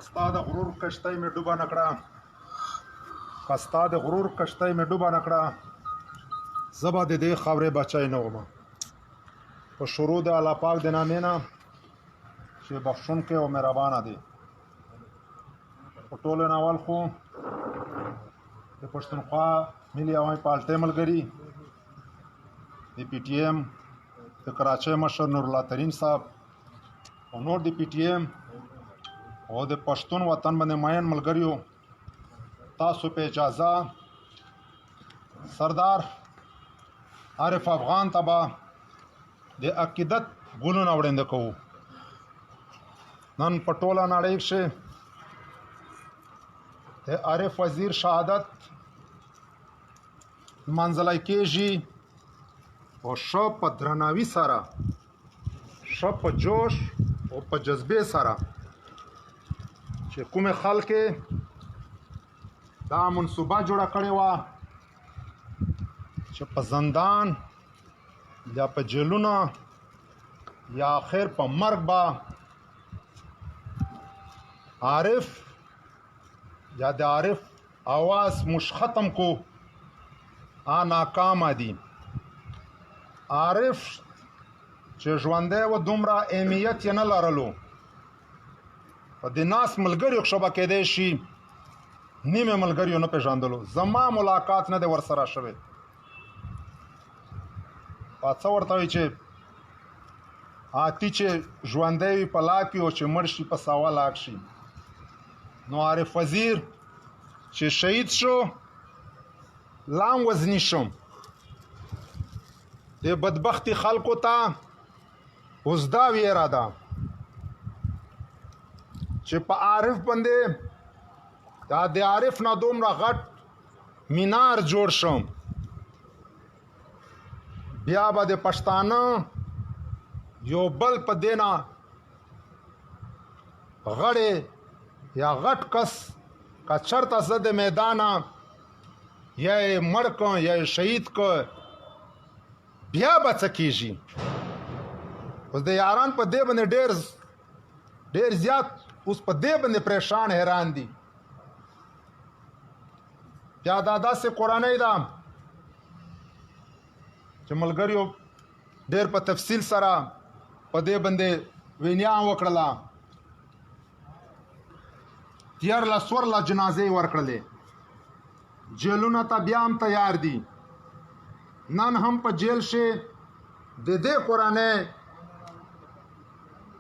ستا د غرور کشتۍ مې ډوبه نه کړه، که ستا د غرور کشتۍ مې ډوبه نه کړه، زه به د دې خاورې بچی نه وم. په شروع د الله پاک د نامې نه چې بخښونکی او مهربانه دی. په ټولو نه اول خو د پښتونخوا ملي عوامي پارټۍ ملګري د پی ټي ایم د کراچۍ مشر نورالله ترین صاحب او نور د پی ټي ایم او د پښتون وطن باندې مین ملګریو، تاسو په اجازه سردار عارف افغان ته به د عقیدت ګلونه وړاندې کوو. نن په ټوله نړۍ کښې د عارف وزیر شهادت منځلی کېږي او ښه په درناوي سره، ښه په جوش او په جذبې سره چې کومې خلک دا منصوبه جوړه کړې وه چې په زندان یا په جیلونه یا آخر په مرګ به عارف یا د عارف آواز موږ ختم کو، ناکامه دي. عارف چې ژوندی و دومره اهمیت یې نه لرلو، په دې ناس ملګریو کښې به کیدی شي نیمې ملګریو نه پېژندلو. زما ملاقات نه دی ورسره شوی. څه ورته وایي چې هاتي چې ژوندی وي په لاک وي او چې مړ شي په سوه لاک شي. نو عارف وزیر چې شهید شو لا هم وزني شم. د بدبختي خلکو ته اوس دا ویره ده چې په عارف باندې دا د عارف نه دومره غټ مینار جوړ شم، بیا به د پښتانه یو بل په دې نه غړی یا غټ کس که چېرته زه د میدانه یا یې مړ کړم یا یې شهید کړ، بیا به څه کېږي. اوس د یاران په دې باندې ډېر زیات اوس په دې باندې پریشان حیران دي. بیا دا داسې کورنۍ ده چې ملګریو ډېر په تفصیل سره په دې باندې وینیا وکړله. 13 جنازې ورکړلې، جیلونه ته بیا هم تیار دي. نن هم په جیل کې د دې کورنۍ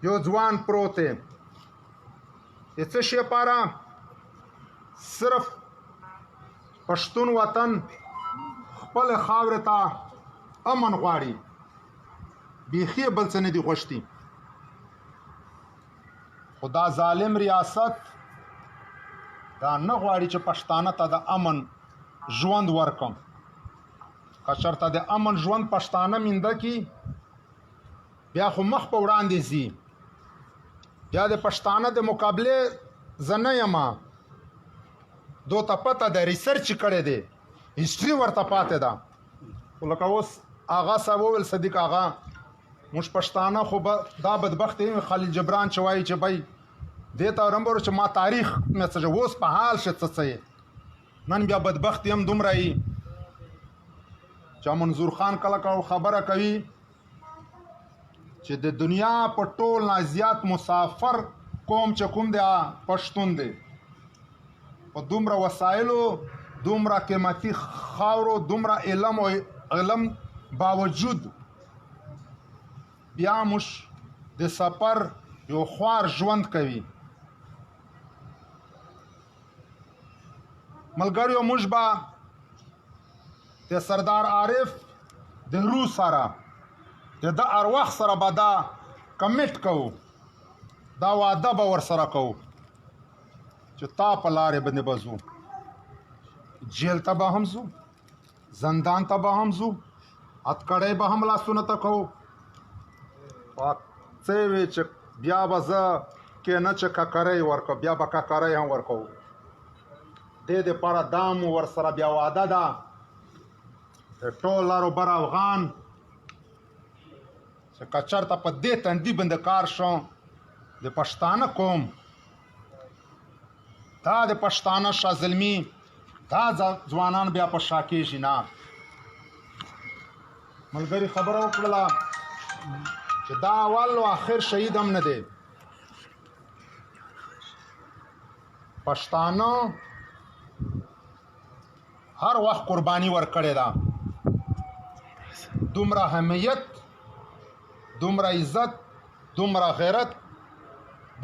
یو ځوان پروت دی. د څه شي لپاره؟ صرف پښتون وطن خپل خاورې ته امن غواړي، بیخي بل څه نه دي غوښتي. خو دا ظالم ریاست دا نه غواړي چې پښتانه ته د امن ژوند ورکم. که چېرته د امن ژوند پښتانه مینده کړي بیا خو مخ په وړاندې ځي. بیا د پښتانه د مقابلې زه نه یم، دو ته پته ده، ریسرچ کړی دی، هسټري ورته پاتې ده. خو لکه اوس آغا صاحب وویل، صدیق آغا، موږ پښتانه خو دا بدبخت یم. خلیل جبران چې وایي چې بی دې ته رمبرو چې ما تاریخ مې څه اوس په حال شه څه یې. نن بیا بدبخت یم دومره یي چې منظور خان کله خبره کوي چې د دنیا په ټول نه زیات مسافر قوم چې کوم دی پښتون دی. په دومره وسایلو، دومره قیمتي خاورو، دومره علم باوجود بیا موږ د سفر یو خوار ژوند کوي. ملګریو موږ به د سردار عارف د روح سره د ارواح سره به دا کمیټ کوو، دا وعده به ورسره کوو چې تا په لارې باندې به ځو، جیل ته به هم ځو، زندان ته به هم ځو، هتکړۍ به هم لاسونه ته کوو. څه وی چې بیا به زه کې نه چې ککرۍ ورکوو، بیا به ککرۍ هم ورکوو. دې دپاره دا مو ورسره بیا وعده ده د ټول لارو بر افغان چې که چېرته په دې تندي باندې کار شو د پښتانه قوم دا د پښتانه شاه زلمي دا ځوانان بیا په شا کېږي نه. ملګري خبره وکړله چې دا اول او آخر شهید هم نه دی. پښتانه هر وخت قرباني ورکړې ده. دومره اهمیت، دومره عزت، دومره غیرت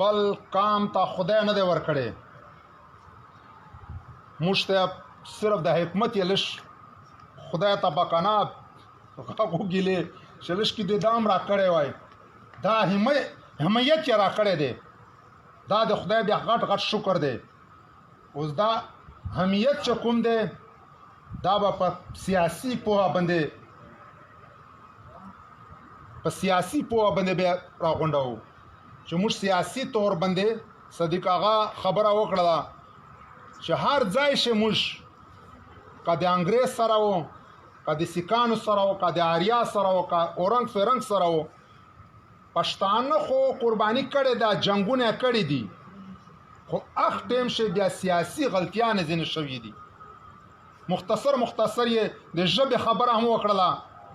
بل قام ته خدای نه دی ورکړی. موږ ته صرف د حکمت یې لږ خدای ته بکنه وګیلې چې لږ کې دې دام را کړی وای. دا حمیت یې را کړی دی. دا د خدای بیا غټ غټ شکر دی. اوس دا حمیت چې کوم دی دا به په سیاسي پوهه باندې بیا راغونډوو چې موږ سیاسي طور باندې صدیق آغا خبره وکړله چې هر ځای چې موږ که د انګریز سره و، که د سیکانو سره و، که د آریا سره و، که اورنګ فرنګ سره و، پښتانه خو قرباني کړې ده، جنګونه کړي دي، خو اخ ټیم چې بیا سیاسي غلطیانې ځینې شوي دي. مختصر یې د ژبې خبره هم وکړله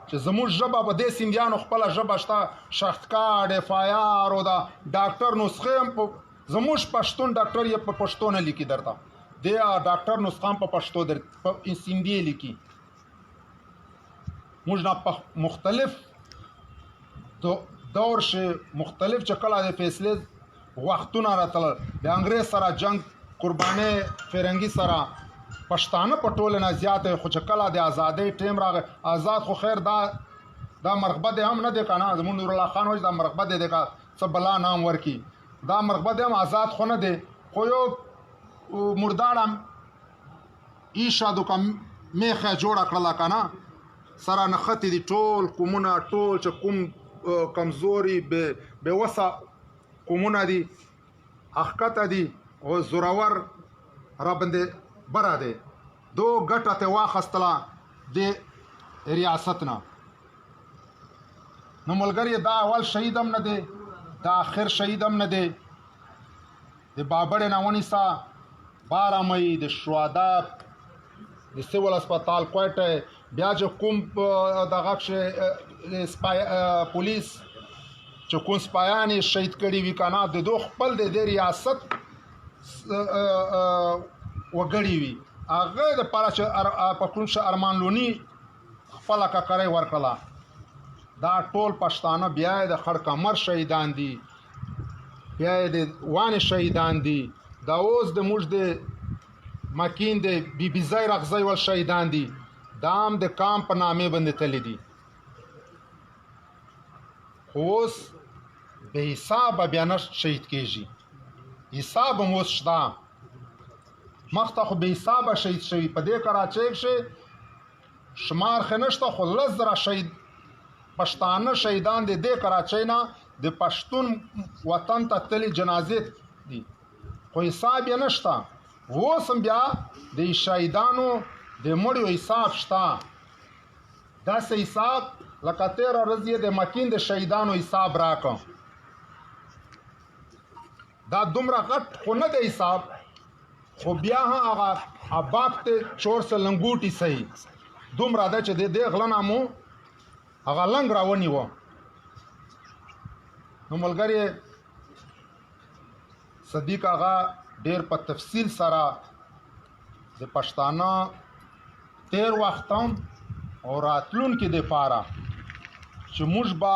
چې زموږ ژبه په دې سیندیانو خپله ژبه شته، شختکار، FIR او د ډاکټر نسخې هم زموږ پښتون ډاکټر یې په پښتو نه لیکي درته، دی ډاکټر نسخه هم په پښتو په سیندي لیکي. موږ نه مختلف دور چې مختلف چې کله د فیصلې وختونه راتلل، د انګریز سره جنگ، قربانۍ فرنګي سره پښتانه په ټوله نه زیاته، خو چې کله د ازادۍ ټیم راغی، آزاد خو خیر دا مرغبه دی هم نه دی که نه، زمونږ نور الله خان وایي دا مرغبه دی که څه بلا نام ورکي، دا مرغبه دی هم آزاد خو نه دی، خو یو مرداړه ایشه دوکه میخه جوړه کړله که نه، سره نښتې دي ټول قومونه، ټول چې کوم کمزوري بې وسه قومونه دي اخکته دي او زورور را باندې بره دی، دو ګټه ته واخیستله د ریاست نه. نو ملګري دا اول شهید هم نه دی، دا آخر شهید هم نه دی. د بابړې نه ونیسه 12 مئی د شهدا د سیول هسپتال کوټه، بیا چې کوم دغه پولیس چې کوم سپایان یې شهید کړي وي که نه، د دو خپل د ریاست وګړي وي، هغه دپاره چې په کوم شه ارمان لوني خپله ککرۍ ورکړله. دا ټول پښتانه بیا یې د خړکمر شهیدان دي، بیا یې د وانې شهیدان دي، دا اوس د موږ د مکین د بي ځای رغځی ول شهیدان دي، دا هم د کام په نامې باندې تللی دي. خو اوس بې حسابه بیا نه شهید کېږي، حساب هم اوس شته. مخته خو بې حسابه شهید شوي، په دې کراچۍ کښې شمار ښه نشته، خو 10,000 شهید پښتانه شهیدان د دې کراچۍ نه د پښتون وطن ته تللي جنازې دي، خو حساب یې نشته. اوس هم بیا د شهیدانو د مړیو حساب شته، داسې حساب لکه 13 ورځې د مکین د شهیدانو حساب راکړه. دا دومره غټ خو نه دی حساب، خو بیا هم هغه اباب ته چور سه لنګوټي صحیح دومره ده چې د دې غله نه مو هغه لنګ راونیوه. نو ملګري صدیق آغا ډېر په تفصیل سره د پښتانه تیر وخت هم او راتلونکي دپاره چې موږ به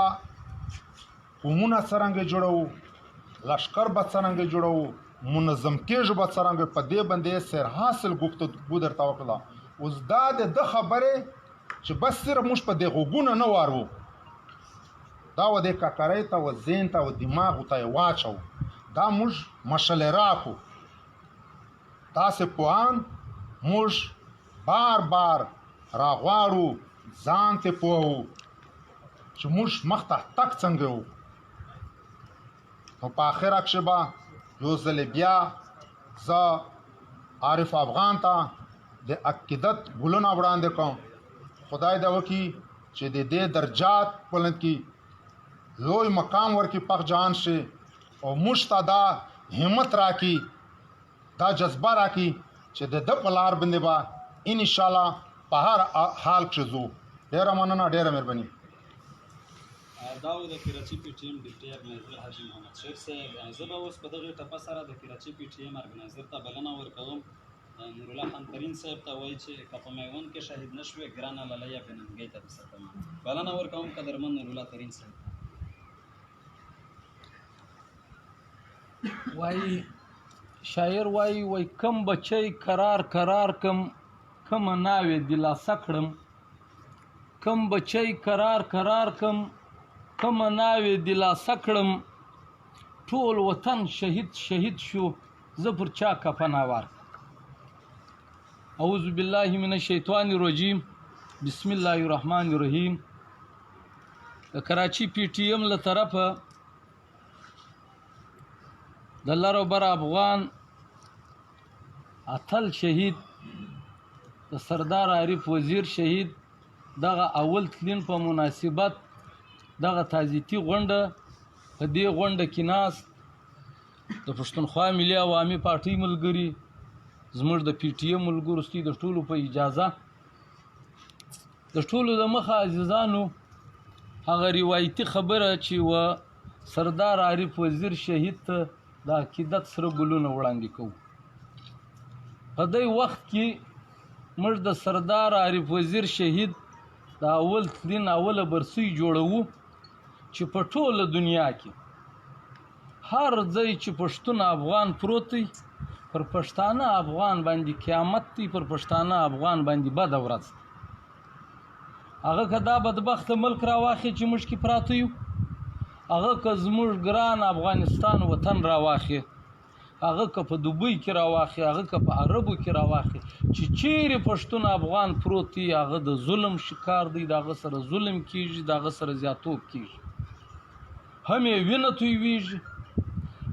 قومونه څرنګه جوړوو، لښکر به څرنګه جوړوو، منظم کېږو به څرنګه، په دې باندې سرحاصل گفتگو درته وکړله. اوس دا د ده خبرې چې بس صرف موږ په دې غوږونه نه وارو، دا و دې ککرۍ ته و ذهن ته و دماغو ته یې واچو، دا موږ مشلې راکو. داسې پوهان موږ بار بار راغواړو، ځان ته پوهو چې موږ مخته تګ څنګه وو. نو په آخره کښې به یو ځل بیا زه عارف افغان ته د عقیدت ګلونه وړاندې کوم. خدای دې وکړي چې د دې درجات بلند کړي، لوی مقام ورکړي پاک جهان شي، او موږ ته دا همت راکړي، دا جذبه راکړي چې د ده په لار باندې به انشاءالله په هر حال کښې ځو. ډېره مننه، ډېره مهرباني. دا و د کراچي پی ټي ایم ډیپټي ارګنایزر حاجي محمد شیخ صاحب. زه به اوس په دغې ټپه سره د کراچي پی ټي ایم ارګنایزر ته بلنه ورکوم. نورالله خان ترین صاحب ته وایي چې که په میوند کې شهید نه شوې ګرانه لالیه په ننګۍ ته بستم. بلنه ورکوم قدرمن نورالله ترین صاحب. وایي شاعر وایي کم بچی کرار کرار کم ناوې دلاسه کړم، کم بچی کرار کرار کم ناوې دلاسه کړم، ټول وطن شهید شو زه پر چا کفن اوار. اعوذ بالله من الشیطان الرجیم، بسم الله الرحمن الرحیم. د کراچي پی ټی ایم له طرفه د لر او بر افغان اتل شهید د سردار عارف وزیر شهید دغه اول تلین په مناسبت دغه تعزیتي غونډه په دې غونډه کې ناست د پښتونخوا ملي عوامي پارټۍ ملګري زموږ د پی ټي ایم ملګرو ستي د ټولو په اجازه د ټولو د مخه عزیزانو هغه روایتي خبره چې و سردار عارف وزیر شهید ته د عقیدت سره ګلونه وړاندې کوو. په دې وخت کې موږ د سردار عارف وزیر شهید د اول تلین اوله برسۍ جوړوو چې په ټوله دنیا کې هر ځای چې پښتون افغان پروت دی پر پښتانه افغان باندې قیامت دی، پر پښتانه افغان باندې بده ورځ. هغه که دا بدبخته ملک راواخلي چې موږ کې پراته یو، هغه که زموږ ګران افغانستان وطن راواخلي، هغه که په دوبۍ کې راواخلي، هغه که په عربو کې راواخلي، چې چیرې پښتون افغان پروت دی هغه د ظلم شکار دی، د هغه سره ظلم کیږي، د هغه سره زیاتوب کیږي، هم یې وینه تویېږي،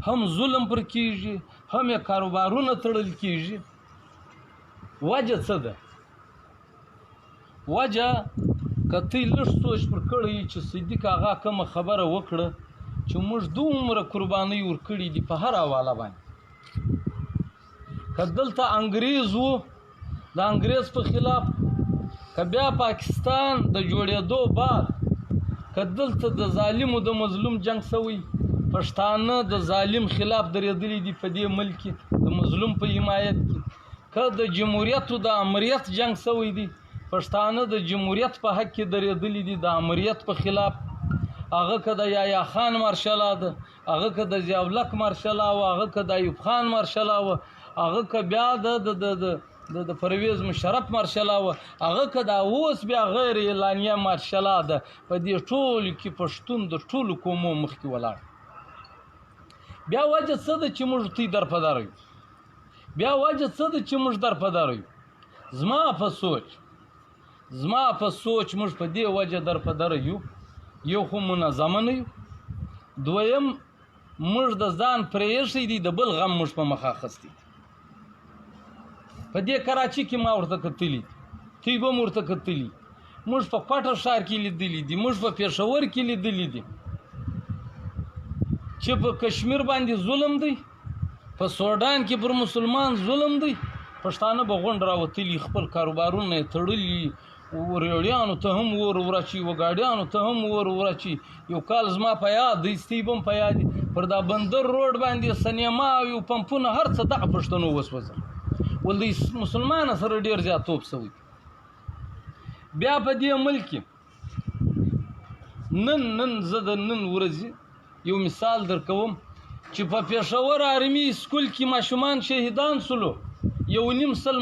هم ظلم پر کیږي، هم یې کاروبارونه تړل کیږي. وجه څه ده؟ وجه که تی لږ سوچ پر کړی چې صدیق آغا کومه خبره وکړه چې موږ دومره قربانۍ ورکړي دي په هر حواله باندې. که دلته انګریز و د انګریز په خلاف، که بیا پاکستان د جوړېدو بعد که دلته د ظالمو د مظلوم جنگ شوی، پښتانه د ظالم خلاف درېدلي دي په دې ملک کې د مظلوم په حمایت کې، که د جمهوریت او د امریت جنگ شوی دی، پښتانه د جمهوریت په حق کې درېدلي دي د امریت په خلاف، هغه که د یحیی خان مارشاله ده، هغه که د ضیاءالحق مارشاله و، هغه که د ایوب خان مارشاله و، هغه که بیا د پرویز مشرف مارشاله و، هغه که دا اوس بیا غیر اعلانیه مارشاله ده. په دې ټولو کې پښتون د ټولو قومو مخکې ولاړ. بیا وجه څه ده چې موږ تی در په دره یو؟ بیا وجه څه ده چې موږ در په دره یو؟ زما په سوچ موږ په دې وجه در په دره یو، یو خو منظمه نه یو، دویم موږ د ځان پرېښی دی د بل غم موږ په مخ اخیستی. په دې کراچي کې ما ورته کتلي، تی به م ورته کتلي، موږ په کوټه ښار کې لیدلي دي، موږ په پېښور کې لیدلي دي چې په کشمیر باندې ظلم دی، په سودان کې پر مسلمان ظلم دی، پښتانه به غونډ راوتلي، خپل کاروبارونه یې تړلي، ریړیانو ته هم ور ورچي، وګاډیانو ته هم ور ورچي. یو کال زما په یاد دی، ستی به هم په یاد دی، پر دا بندر روډ باندې سینما او یو پمپونه هر څه دغه پښتنو وسوځل، ول د مسلمانه سره ډېر زیاتوب شوی. بیا په دې ملک کې نن زه د نن ورځې یو مثال در کوم چې په پېښور آرمي سکول کې ماشومان شهیدان سلو، 1.5 سل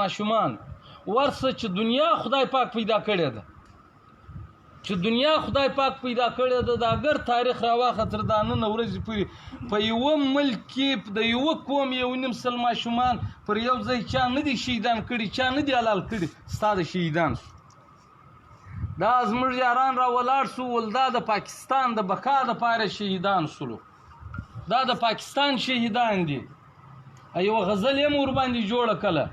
ماشومان ورسه چې دنیا خدای پاک پیدا کړې ده، چې دنیا خدای پاک پیدا کړې ده، د اگر تاریخ راواخه تر دا نن ورځې پورې په یوه ملک کې د یوه قوم 1.5 سل ماشومان پر یو ځای چا نه دي شهیدان کړي، چا نه دي حلال کړي، ستا د شهیدان شو. دا زموږ یاران را ولاړ سو، ول دا د پاکستان د بقا دپاره شهیدان سلو، دا د پاکستان شهیدان دي. یوه غزل یې م ورباندې جوړه کله،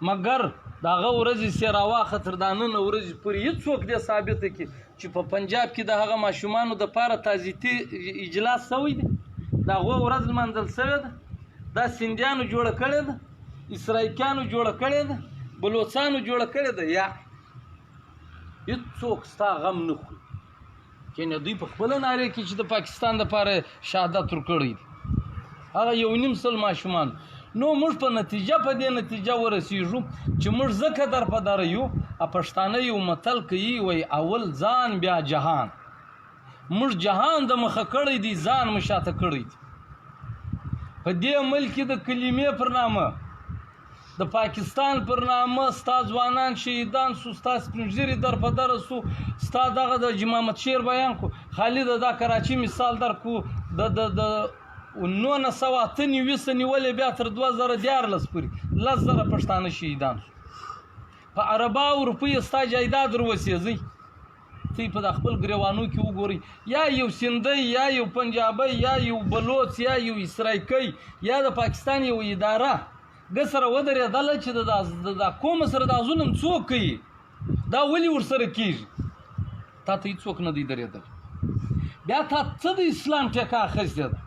مګر د هغه ورځې سې راواخه تر دا نن ورځې پورې هېڅوک دې ثابته کړي چې په پنجاب کې د هغه ماشومانو دپاره تعزیتي اجلاس شوی دی، د هغو ورځ لمانځل شوې ده. دا سندیانو جوړه کړې ده، اسرائیلیانو جوړه کړې ده، بلوچستانو جوړه کړې ده، یا هېڅوک ستا غم نه خوري. یعنې دوی په خپله نارې کې چې د پاکستان دپاره شهادت ورکړی دی، هغه 1.5 سل ماشومان. نو موږ په دې نتیجه ورسېږو چې موږ ځکه در په دره یو. پښتانه یو متل کوي، وایي اول ځان بیا جهان. موږ جهان د مخه کړی دی، ځان مو شاته کړی دی. په دې ملک کې د کلمې پر نامه، د پاکستان پر نامه ستا ځوانان شهیدان سو، ستا سپین ږیري در په دره سو، ستا دغه د جمامت شعر بیان کو. خالد دا کراچي مثال در کو، د 1998 نیولې بیا تر 2014 پورې 10,000 پښتانه شهیدان سو. په عربا او روپۍ ستا جایداد وروسېږي. ته په د خپل ګریوانو کې وګورئ، یا یو سندی، یا یو پنجابی، یا یو بلوچ، یا یو اسرائیکی، یا د پاکستان یو اداره د سره ودرېدله چې د قوم سره دا ظلم څوک کوي، دا ولې ورسره کېږي؟ تا ته هېڅوک نه دی درېدلی. بیا تا څه د اسلام ټیکه اخیستې ده؟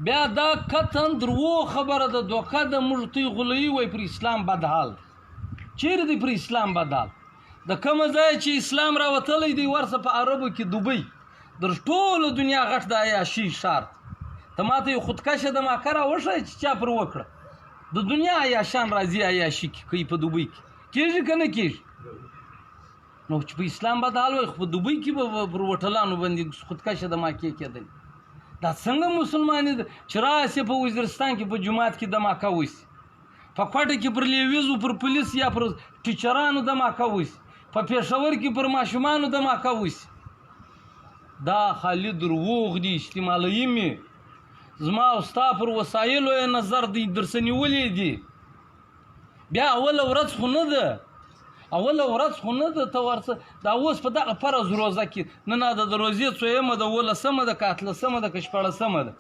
بیا دا قطعا درواغ خبره ده، دوکه ده. موږ ته یې غولوي، وایي پر اسلام بدحال دی. چیرې دی پر اسلام بدحال؟ د کومه ځایه چې اسلام راوتلی دی، ورسه په عربو کې دوبۍ، در ټوله دنیا غټ د عیاشي ښار. ته ما ته یو خودکشه د ماکه راوښیه چې چا پر وکړه. د دنیا عیاشان راځي عیاشي کوي په دوبۍ کې. کېږي که نه کېږي؟ نو چې په اسلام بدحال وایي، خو په دوبۍ کې به پر وټلانو باندې خودکشه د ماکې کېدل. دا څنګه مسلمانې ده چې راسې په وزیرستان کې په جومات کې دماکه وسي، په کوټه کې پر لیویزو، پر پولیس یا پر ټیچرانو دماکه وسي، په پېښور کې پر ماشومانو دماکه وسي. دا خالي دروغ دي، استعمالوي مې. زما او ستا پر وسایلو یې نظر دی درسه نیولې دي. بیا اوله ورځ خو نه ده، ته ورڅه دا اوس په دغه فرض روزه کې نن د روزې 2مه ده، 18مه ده، که 18مه ده، که 14مه ده.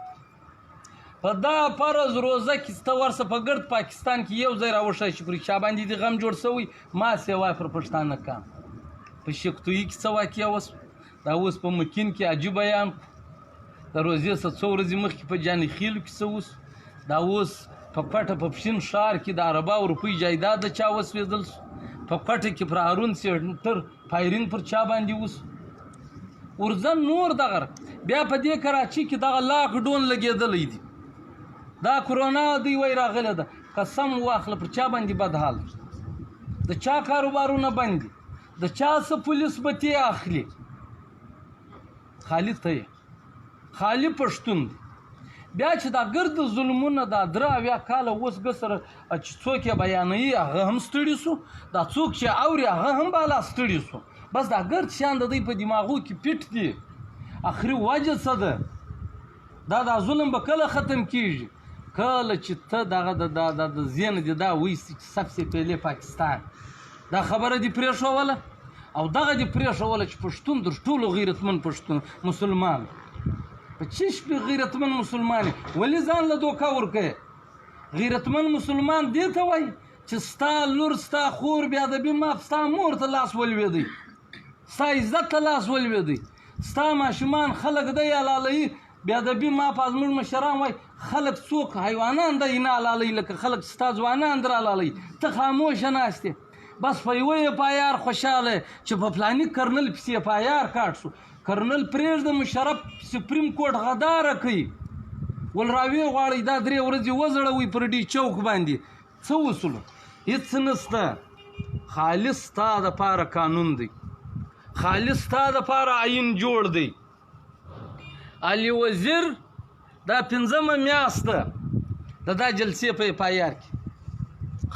په دا فرض روزه کې ته ورسه په ګرد پاکستان کې یو ځای راوښی چې پر چا باندې دې غم جوړ سوی، ما سیوای پر پښتانه کام. په شکتویي کې څه واقعه وسوه، دا اوس په مکین کې عجیب بیان. د روزې څه څو ورځې مخکې په جاني خیلو کې څه وسو، دا اوس په کوټه په پښین ښار کې د عربا او روپۍ جایداد د چا وسوېدل سو، په کوټه کې پر هارون سېنټر فایرینګ پر چا باندې وسو. ورځن نور دغه بیا په دې کراچي کې دغه لاک ډون لګېدلی دی، دا کرونا دی وای راغله ده. قسم واخله پر چا باندې بدحال، د چا کاروبارونه بند دي، د چا څه پولیس بتې اخلي. خالي ته خالي پښتون دی. بیا چې دا ګرد ظلمونه دا 3 کاله اوس ګسره چې څوک یې بیانوي هغه هم ستړي سو، دا څوک چې اوري هغه هم بالا ستړي سو. بس دا ګرد شیان د دوی په دماغو کې پټ دي. اخري وجه څه ده؟ دا ظلم به کله ختم کیږي؟ کله چې ته دغه د ذهن دې دا وایستې چې سبسې پهلې پاکستان. دا خبره دې پرېښوله او دغه دې پرېښوله چې پښتون تر ټولو غیرتمن پښتون مسلمان. په چی شپې غیرتمن مسلمان ولې ځان له دوکه ورکوې؟ غیرتمن مسلمان دې ته وایي چې ستا لور، ستا خور، بیا د بې ماف ستا مور ته لاس ولوېدی، ستا عزت ته لاس ولوېدی، ستا ماشومان خلک دی حلالوي، بیا د بې ماف زموږ مشران وایي خلک څوک حیوانان دی نه حلالوي لکه خلک ستا ځوانان در حلالوي. ته خاموشه ناست یې، بس په یوه یې پایار خوشحاله چې په فلاني کرنل پسې پایار کاټ شو. کرنل پرېږده مشرف سپریم کورټ غداره کوي، ول راویې غواړئ دا 3 ورځې وزړوئ پر ډي چوک باندې. څه وصولو؟ هېڅ نسته. خالص ستا دپاره قانون دی، خالص ستا دپاره عین جوړ دی. علي وزیر دا 5مه میاشته د دا جلسې په پایار کې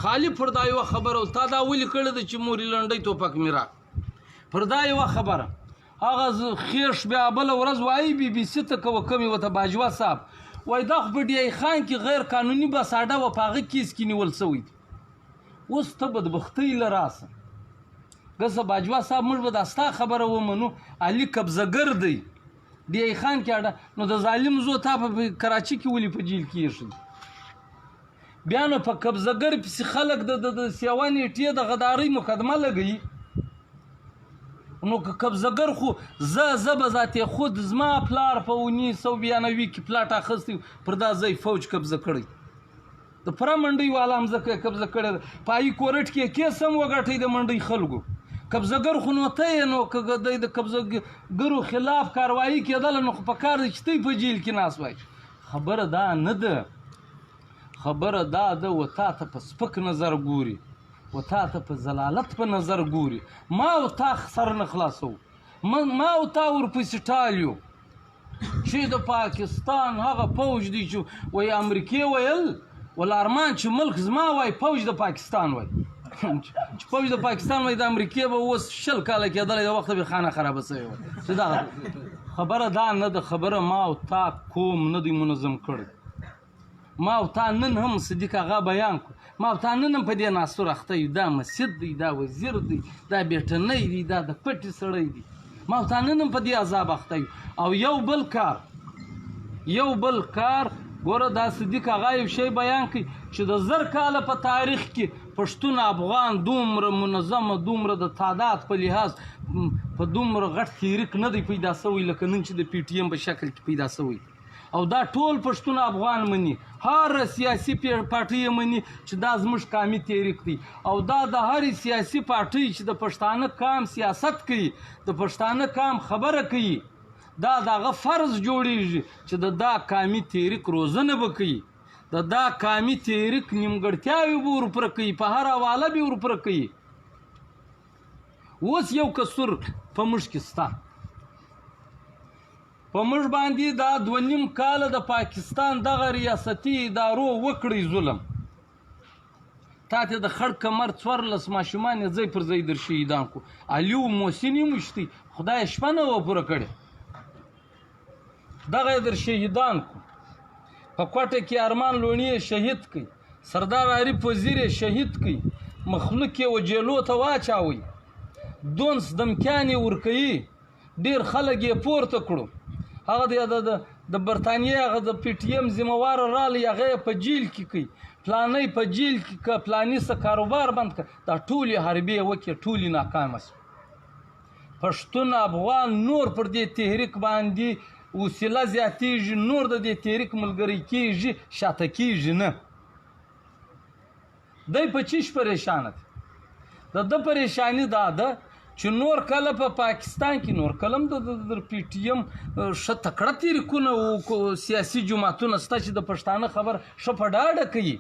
خالي پر دا یوه خبره تا دا ولې کړې ده چې مورې لنډۍ توپک مې را پر دا یوه خبره هغه خېش بیا بله ورځ وایي BBC ته کوه کمې ورته باجوه صاحب وایي دا خو په ډی ای خان کې غیر قانوني بساډه وه په هغه کیس کې نیول سوی دی. اوس ته بدبختۍ له راسه ګسه باجوه صاحب موږ به دا ستا خبره ومنو. علي قبضهګر دی ډی ای خان کې اډه نو د ظالم زو تا په کراچي کې ولې په جیل کې ایښی؟ بیا نو په قبضهګر پسې خلک د سیوانې ټې د غدارۍ مقدمه لګوي. نو که قبضهګر خو زه به ذاتې خود زما پلار په 1992 کې پلاټ اخیستی پر دا ځای فوج قبضه کړی د پوره منډۍ والا هم ځکه قبضه کړی ده په ای کورټ کې کیس هم وګټئ د منډۍ خلکو قبضهګر خو نو ته یې نو که دی د قبضهګرو خلاف کاروایي کېدله نو خو په کار دی چې تی په جیل کې ناست وای خبره دا نه ده خبره دا ده و تا ته په سپک نظر ګوري و تا ته په ضلالت په نظر ګوري ما او تا سر نه خلاصو ما او تا ورپسې ټالیو چې د پاکستان هغه فوج دی چې وایي امریکې ویل ولا ارمان چې ملک زما وای فوج د پاکستان وای چې فوج د پاکستان وای د امریکې به اوس 20 کاله کېدلی د وخته به خانه خرابه سوې وای چې دا خبره دا نه ده خبره ما او تا کوم نه دی منظم کړی ما او تا نن هم صدیق آغا بیان کړو ما او تا نن هم په دې ناستور اخته یو دا مسجد دی دا وزیر دی دا بیټنۍ دی دا د پټې سړی دی ما او تا نن هم په دې عذاب اخته یو او یو بل کار ګوره دا صدیق آغا یو شی بیان کړي چې د 1000 کاله په تاریخ کې پښتون افغان دومره منظمه دومره د تعداد په لحاظ په دومره غټ تحریک نه دی پیدا سوی لکه نن چې د پی ټی ایم په شکل کې پیدا سوی او دا ټول پښتون افغان مني هر سیاسي پارټي مني چې دا زموږ قومي تحریک دی او دا د هر سیاسي پارټي چې د پښتانه قام سیاست کوي د پښتانه قام خبره کوي دا دغه فرض جوړیږي چې دا قومي تحریک روزنه وکړي دا قومي تحریک نیمګړتیاوې به ورپوره کوي په هر حواله به ورپوره کوي اوس یو کسور په موږ کې ستا په موږ باندې دا 2.5 کاله د پاکستان دغه ریاستي ادارو وکړی ظلم تا ته د خړ کمر 14 ماشومان ځای پر ځای در شهیدان کو علیو محسنی مشتي خدای شپه نه و پوره کړي دغه در شهیدان کو په کوټه کې ارمان لونی شهید کړي سردار عارف وزیر شهید کړي مخلوق یې وجلو ته واچاوي دونس دمکانی ورکوي ډیر خلک یې پورته کړو هغه د برطانیې هغه د پی ټی ایم ذمہوار رالی هغه په جیل کې کوي پلانې په جیل کې پلانې څه کاروبار بند کړ دا ټولې حربې وکړي ټولې ناکامه شوې پښتون افغان نور پر دې تحریک باندې وسیله زیاتېږي نور د دې تحریک ملګری کېږي شاته کېږي نه دی په چیش پریشانه دی د پریشانی دا ده چې نور کله په پاکستان کې نور کلم د پی ټی ایم ښه تکړه تحریکونه او سیاسي جماعتونه شته چې د پښتانه خبر ښه په ډاډه کوي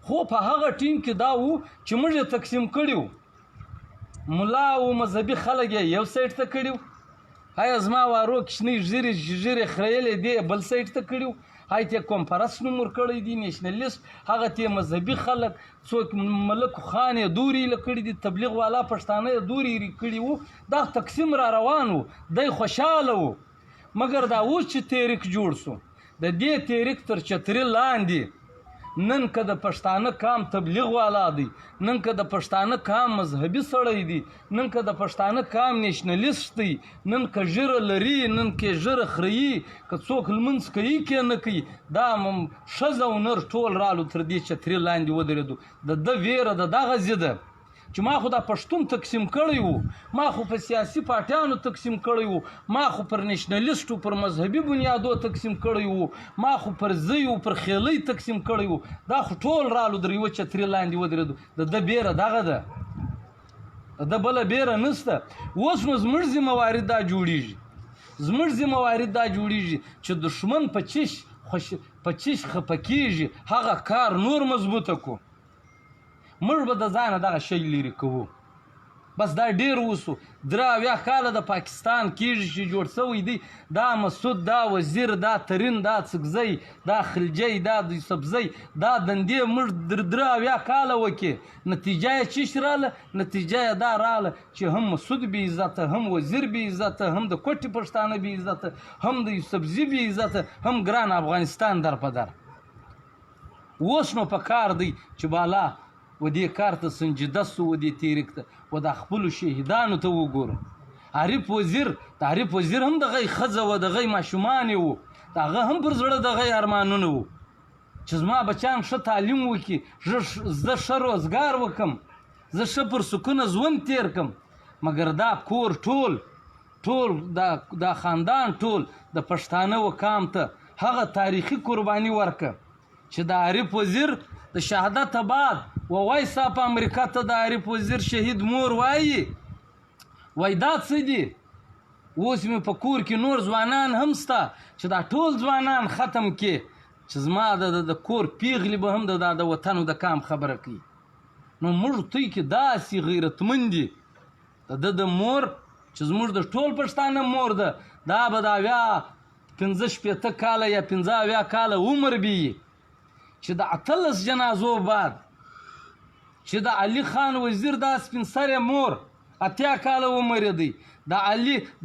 خو په هغه ټیم کې دا و چې موږ یې تقسیم کړي ملا او مذهبي خلک یې یو سایډ ته کړي هایا زما وارو کښنی ژیرې خریلې دی بل سایډ ته کړي هاي ته کنفرانس نوم ورکړی دی نیشنلیست هغه ته مذهبي خلک څوک ملک خان دوري لکړي دي تبلیغ والا پښتانه دوري کړي وو دا تقسیم را روان وو دی خوشاله وو مګر دا اوس چې تحریک جوړ سو د دې تحریک تر چتري لاندې نن که د پښتانه قام تبلیغ والا دی نن که د پښتانه قام مذهبي سړی دی نن که د پښتانه قام نیشنلیست دی نن که ژیره لري نن کې ژیره خري که څوک لمونځ کوي کې نه کوي دا ښځه او نر ټول رالو تر دې چترې لاندې ودرېدو د ده ویره د دغه ضده چې ما خو دا پښتون تقسیم کړی وو ما خو په سیاسي پارټیانو تقسیم کړی وو ما خو پر نیشنلیستو پر مذهبي بنیادو تقسیم کړی وو ما خو پر زیو پر خیلۍ تقسیم کړی وو دا خو ټول رالو در یوه چترې لاندې ودرېدو د ده بیره دغه ده د ده بله بیره نشته اوس نو زموږ ذمهواري دا جوړیږي چې دښمن په چیش خفه کېږي هغه کار نور مضبوطه کو موږ به د ځانه دغه شی لرې کوو بس دا ډیر وسو 83 کاله د پاکستان کېږي چې جوړ سوی دی دا مسعود دا وزیر دا ترین دا څکزی دا خلجی دا یوسفزی دا دندې موږ 83 کاله وکې نتیجه یې چیش راله نتیجه یې دا راله چې هم مسعود بې عزته هم وزیر بې عزته هم د کوټې پښتانه بې عزته هم د یوسفزي بې عزته هم ګران افغانستان در په در اوس نو په کار دی چې بالا و دې کار ته سنجیده سو و دې تحریک ته و د خپلو شهیدانو ته وګورو عارف وزیر هم دغه ښځه و دغه ماشومان وو د هغه هم پر زړه دغه ارمانونه وو چې زما بچیان ښه تعلیم وکړي زه ښه روزګار وکړم زه ښه پر سکونه ژوند تیر کړم مګر دا کور ټول دا خاندان ټول د پښتانه و قام ته هغه تاریخي قرباني ورکه چې د عارف وزیر د شهادت بعد وای صاحب امریکا ته د عارف وزیر شهید مور وایي وای دا څه دي اوس مې په کور کې نور ځوانان هم سته چې دا ټول ځوانان ختم کې چې زما د کور پیغلې به هم د وطن د کام خبره کوي نو موږ توی کې داسې غیرتمند دي د مور چې زموږ د ټول پښتانه مور ده دا به د اویا 15 کاله یا 15 کاله عمر بي چې د 18 جنازو بعد چې د علي خان وزیر دا سپین سره مور 8 کاله عمر دی د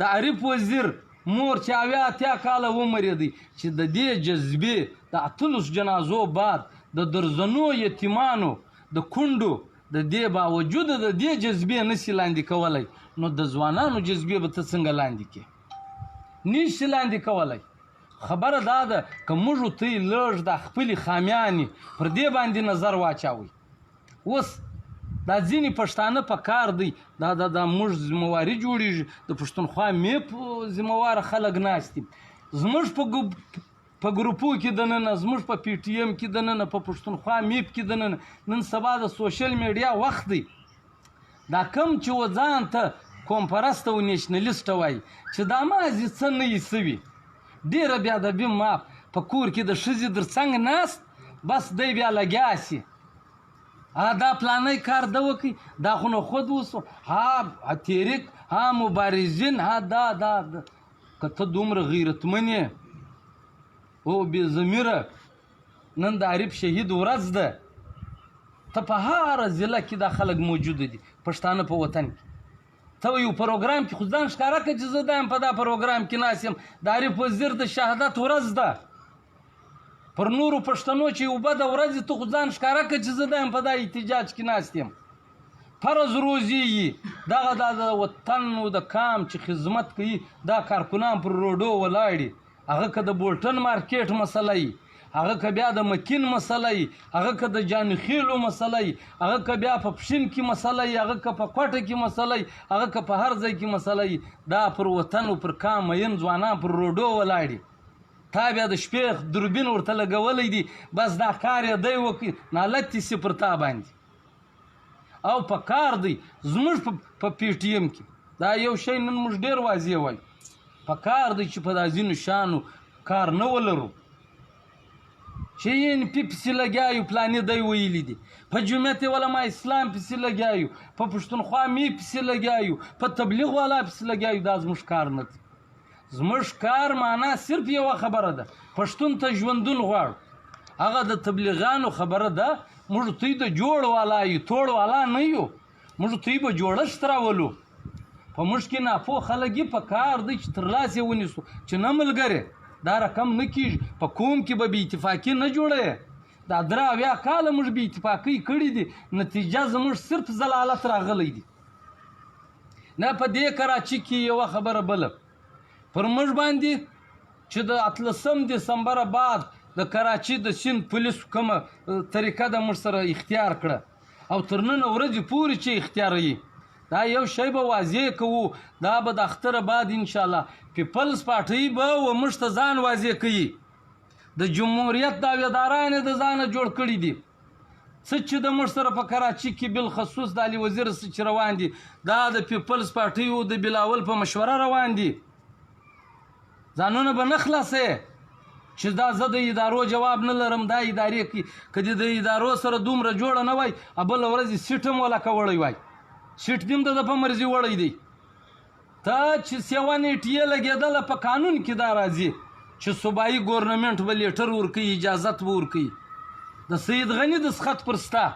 عارف وزیر مور چې 8 کاله عمر دی چې د دې جذبې د 18 جنازو بعد د درزنو یتیمانو د کونډو د دې باوجود د دې جذبې نشي لاندې کولای نو د ځوانانو جذبې به ته څنګه لاندې کې نشي لاندې کولای خبره دا ده که موږ ته لږ د خپلې خامیانې پر دې باندې نظر واچوئ اوس دا ځینې پښتانه په کار دی دا موږ ذمواري جوړېږي د پښتونخوا میپ ذمواره خلک ناست دي زموږ په ګروپو کې دننه زموږ په پی ټي ایم کې دننه په پښتونخوا میپ کې دننه نن سبا د سوشل میډیا وخت دی دا کم چې و ځان ته قوم پرست او نیشنلیست وایي چې دا مازې څه نه یې سوي ډېره بېادبي ما په کور کې د ښځې در څنګ ناست بس دی بیا لګیا سي دا پلانی کار ده وکړي دا خو نو خود اوسو ها تحریک ها مبارزین ها دا که ته دومره غیرتمن یې او بې ضمیره نن د عارف شهید ورځ ده ته په هره ضلع کې دا خلک موجوده دي پښتانه په وطن کې ته یو پروګرام کې خو ځان ښکاره کړه چې زه دا یم په دا پروګرام کې ناست یم د عارف وزیر د شهادت ورځ ده پر نورو پښتنو چې یو بده ورځ ته خو ځان ښکاره کړه چې زه دا یم په دا احتجاج کې ناست یم فرض روزي دغه د وطن د کام چې خدمت کوي دا کارکنان پر روډو ولاړ هغه که د بولټن مارکیټ مسله وي هغه که بیا د مکین مسله وي هغه که د جانخیلو مسله وي هغه که بیا په پښین کې مسله وي هغه که په کوټه کې مسله وي هغه که په هر ځای کې مسله وي دا پر وطن او پر کام مین ځوانان پر روډو ولاړ دي تا بیا د شپې دوربین ورته لګولی دی بس دا کار یې دی وکړي نالتې سي پر تا باندې او په کار دی زموږ په پی ټي ایم کې دا یو شی نن موږ ډېر واضح وایو په کار دی چې په دا ځینو شانو کار نه ولرو چې یې پې پسې لګیایو پلانې دی ویلي دي په جمعیت علما اسلام پسې لګیایو په پښتونخوا می پسې لګیایو په تبلیغ والا پسې لګیایو دا زموږ کار نه دی زموږ کار معنا صرف یوه خبره ده پښتون ته ژوندون غواړو هغه د تبلیغانو خبره ده موږ توی د جوړ والا یو توړ والا نه یو موږ توی به جوړښت راولو په موږ کې ناپوه خلک یې په کار دی چې ترلاسه یې ونیسو چې نه ملګری دا رقم نه کېږي په قوم کې به بې اتفاقي نه جوړوي دا 8 کاله موږ بې اتفاقۍ کړي دي نتیجه زموږ صرف ضلالت راغلی دی نه په دې کراچي کې یوه خبره بله پر موږ باندې چې د 18 دسمبر بعد د کراچي د سیند پولیسو کومه طریقه د موږ سره اختیار کړه او تر نن ورځې پورې چې اختیاروي دا یو شی به واضح کوو دا به د اختر بعد انشاءالله پیپلز پارټۍ به و موږ ته ځان واضح کوي د جمهوریت دعویداران د ځانه جوړ کړي دي څه چې د موږ سره په کراچي کې بالخصوص د علي وزیر څه چې روان دي دا د پیپلز پارټۍ او د بلاول په مشوره روان دي ځانونه به نه خلاصې چې دا زه د ادارو جواب نه لرم دا ادارې کې که د ادارو سره دومره جوړه نه وای بله ورځ سیټ هم ولکه وړی وای سیټ دې هم د په مرضي وړی دی ته چې 780 لګېدله په قانون کې دا راځي چې صوبایي ګورنمنټ به لیټر ورکوي اجازت به ورکوي د سید غني د سخت پر ستا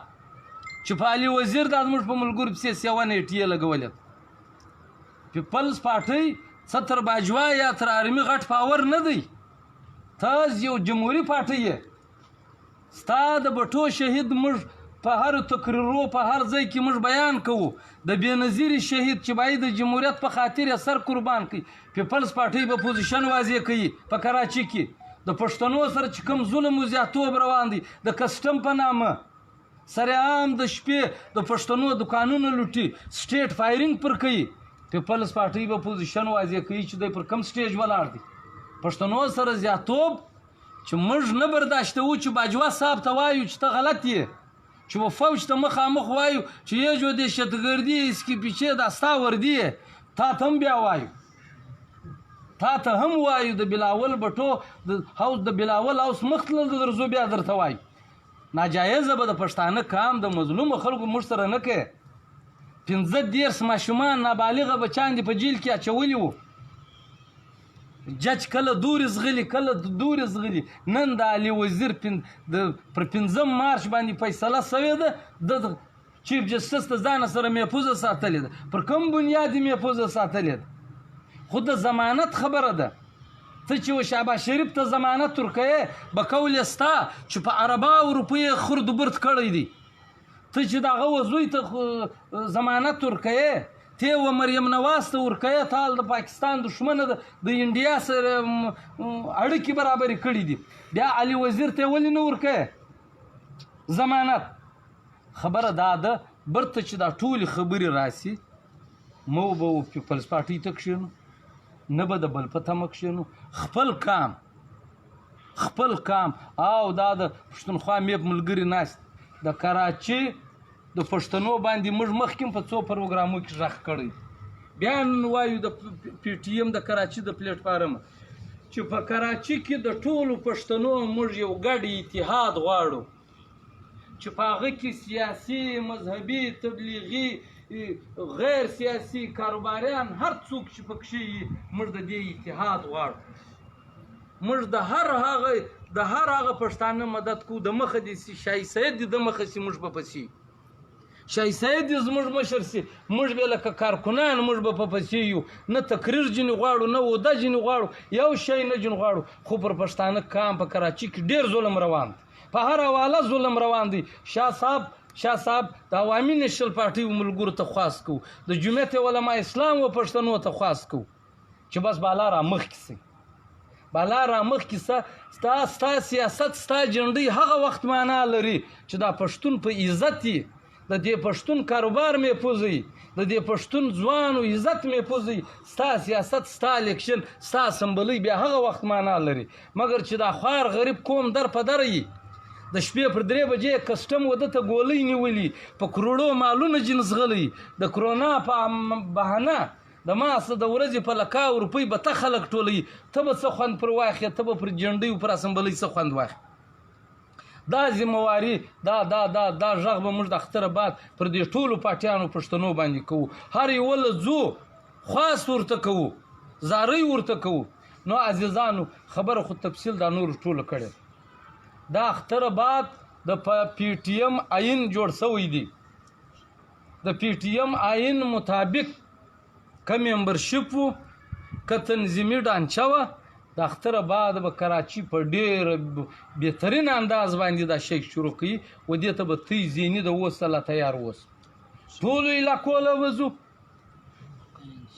چې په علي وزیر دا زموږ په ملګرو پسې 780 لګولې پیپلز پارټۍ څه تر باجوا یا تر آرمي غټ پاور نه دی ته یو جمهوري پارټۍ یې ستا د بټو شهید موږ په هر تقریرو په هر ځای کې موږ بیان کوو د بېنظیري شهید چې باید د جمهوریت په خاطر یې سر قربان کړي پیپلز پارټۍ به پوزیشن واضح کوي په کراچي کې د پښتنو سره چې کوم ظلم و زیاتوب روان دی د کسټم په نامه سرعام د شپې د پښتنو دکانونه لوټي سټیټ فایرینګ پر کوي پیپلز پارټي به پوزیشن واضح کوي چې دوی پر کم سټیج ولاړ دي پښتنو سره زیاتوب چې موږ نه برداشتوو چې باجوا صاحب ته وایو چې ته غلط یې چې و فوج ته مخامخ وایو چې یې جو دې شتګردي اسکی پیچې دا ستا وردی تا ته هم بیا وایو تا ته هم وایو د بلاول بټو د هاوس د بلاول هاوس مختلل درځو بیا درته وایو ناجایزه به د پښتانه کام د مظلومو خلکو موږ سره نه کوي 15 ماشومان نابالغه بچان دي په جیل کې اچولي وو جج کله دورې زغلي کله دورې زغلي نن د علي وزیر پر 15 مارچ باندې فیصله سوې ده د چیف جسټس ته ځان سره محفوظه ساتلې ده پر کوم بنیاد محفوظه ساتلې ده خو د ضمانت خبره ده ته چې شهباز شریف ته ضمانت ورکوې به قول ستا چې په عربا او روپۍ خرد برد کړی دي ته چې دغه وزوی ته ضمانت ورکوې ته و مریم نواز ته ورکوې ته د پاکستان دښمنه د انډیا سره اړیکې برابرې کړي دي بیا علي وزیر ته ولې نه ورکوې ضمانت خبره دا ده برته چې دا ټولې خبرې راسي مو به پیپلز پارټي ته کښېنو نه به د بل په تمه کښېنو خپل کام او دا د پښتونخوا میب ملګري ناست د کراچي د پښتنو باندې موږ مخکې په څو پروګرامو کې غږ کړی بیا وایو د پی ټي ایم د کراچي د پلیټ فارم چې په کراچي کې د ټولو پښتنو موږ یو ګډ اتحاد غواړو چې په هغه کې سیاسي مذهبي تبلیغي غیر سیاسي کاروباریان هر څوک چې پکښې موږ د دې اتحاد غواړو موږ د هر هغه پښتانه مدد کوو د مخه دي شاهي سید د مخه سي موږ په پسې شاهي سید زموږ مشر سي موږ به لکه کارکنان موږ به په پسې یو نه تقریر ځینې غواړو نه وده ځینې غواړو یو شی نه ځینې غواړو خو پر پښتانه کام په کراچي کې ډېر ظلم روان دی په هر حواله ظلم روان دی شاه صاحب د عوامي نیشنل پارټي ملګرو ته خواست کوو د جمعیت علما اسلام و پښتنو ته خواست کوو چې بس بالا را مخکې سي بالا را مخکې ستا سیاست ستا جنډۍ هغه وخت معنا لري چې دا پښتون په عزت یې د دې پښتون کاروبار محفوظ وي د دې پښتون ځوان او عزت محفوظ وي ستا سیاست ستا الیکشن ستا اسمبلی بیا هغه وخت معنا لري مګر چې دا خوار غریب قوم در په در وي د شپې پر 3 بجې کسټم وده ته ګولۍ نیولي په کروڑو مالونه جنسغلي د کرونا په بهانه د ماسه د ورځې په لکاو روپۍ به ته خلک ټولوي ته به څه خوند پر واخې ته به پر جنډۍ پر اسمبلی څه خوند واخې دا ذمواري دا غږ به موږ د اختر بعد پر دې ټولو پاټیانو پښتنو باندې کوو هر یو له ځو خاص ورته کوو زارۍ ورته کوو نو عزیزانو خبره خو تفصیل دا نور ټوله کړې دا اختر بعد د پی ټی ایم آئین جوړ شوی دی د پی ټی ایم آئین مطابق که ممبرشپ و که تنظیمي ډانچه وه د اختر بعد به کراچي په ډېر بهترین انداز باندې دا شی شروع کوي و دې ته به تی ذهني د اوس لا تیار اوس ټولو علاقو له وځو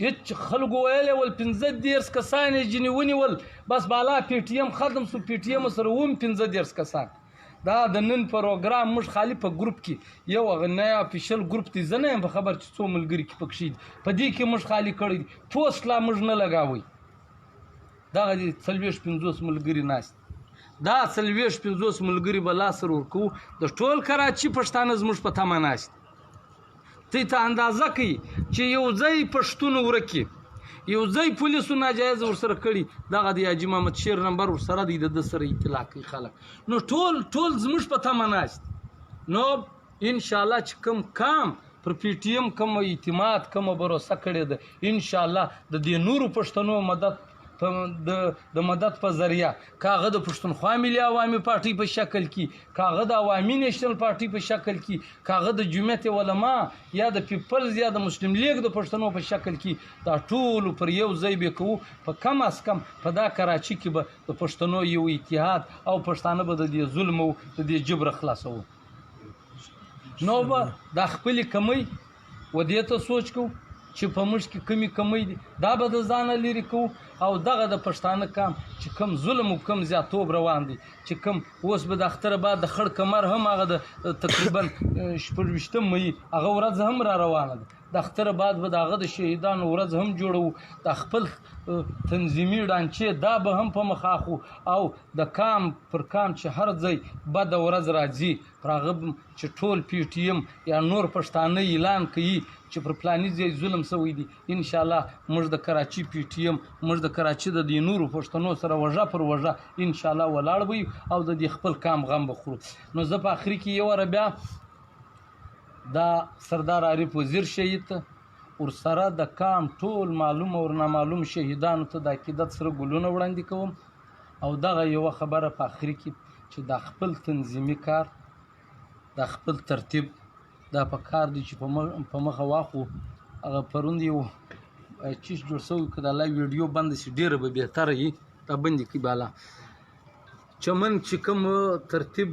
هېڅ خلکو ویلی ول 15 کسان یې ځینې ونیول بس بالا پی ټي ایم ختم سو پی ټي ایم سره هم 15 کسان دا د نن پروګرام موږ خالي په گروپ کې یو هغه نیا افیشل گروپ دی زه نه یم په خبر چې څو ملګري کې پکښې دي په دې کې موږ خالي کړی دي پوسټ لا موږ نه لګاوئ دغه دي 40-50 ملګري ناست دا 40-50 ملګري به لاس سره ورکوو د ټول کراچي پښتانه زموږ په تمه ناست ته اندازه کوي چې یو ځای پښتون ورکي یو ځای پولیسو ناجایز ورسره کړي دغه د حاجي محمد شیر نمبر ورسره دی د سره اطلاع کوي خلک نو ټول زموږ په تمه ناست نو انشاءالله چې کوم کام پر پی ټی ایم کوم اعتماد کوم بروسه کړې ده انشاءالله د دې نورو پښتنو مدد د مدد په ذریعہ کاغه د پښتونخوا ملي عوامي پارټي په شکل کې کاغه د عوامي نیشنل پارټي په شکل کې کاغه د جمعیت علما یا د پیپلز یا د مسلم لیگ د پښتنو په شکل کې دا ټول پر یو ځای به کوو په کم از کم په دا کراچي کې به د پښتنو یو اتحاد او پښتانه به د دې ظلم او د دې جبر خلاصو نو به دا خپل کمی و دې ته سوچ کو چې په موږ کې کمی کمی دي دا به د ځانه لرې کوو او دغه د پښتانه کام چې کم ظلم او کم زیاتوب روان دی چې کم اوس به د اختر بعد د خړ کمر هم هغه د تقریبا 24 مې هغه ورځ هم را روانه ده د اختر بعد به د هغه د شهیدانو ورځ هم جوړو د خپل تنظیمي ډانچې دا به هم په مخ اخو او د کام پر کام چې هر ځای بد ورځ راځي پر هغه چې ټول پی ټی ایم یا نور پښتانه اعلان کوي چې پر پلاني ځای ظلم شوی دی ان شاء الله موږ د کراچي پی ټی ایم موږ د کراچي د دې نورو پښتنو سره وژه پر وژه ان شاء الله ولاړ وي او د دې خپل کام غم بخورو نو زه په اخري کې یو واره بیا دا سردار عارف وزیر شهید ته ورسره د کام ټول معلوم او نامعلوم شهیدانو ته د عقیدت سره ګلونه وړاندې کوم او دغه یوه خبره په اخري کې چې د خپل تنظیمي کار د خپل ترتیب دا په کار دی چې په مخه واخو هغه پروند یو چیز جوړ شوی که د الله ویډیو بند شي ډېره به بهتره وي دا بندې کړي بالا چمن چې کوم ترتیب